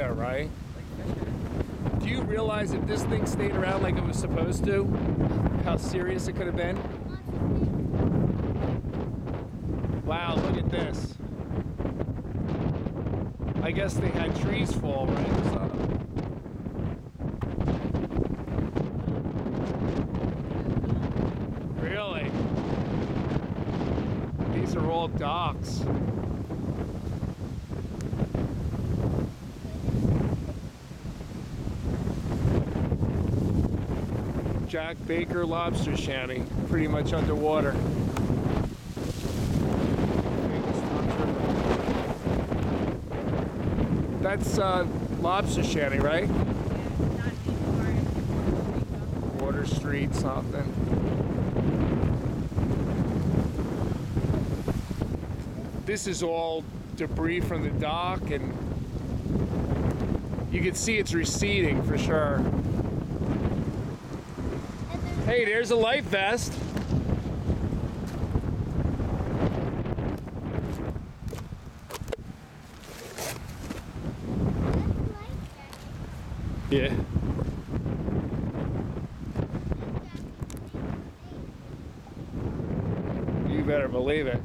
there, right? Do you realize if this thing stayed around like it was supposed to, how serious it could have been? Wow, look at this. I guess they had trees fall, right? So. Really? These are all docks. Jack Baker lobster shanty, pretty much underwater. That's lobster shanty, right? Water Street, something. This is all debris from the dock, and you can see it's receding for sure. Hey, there's a life vest. Yeah. You better believe it.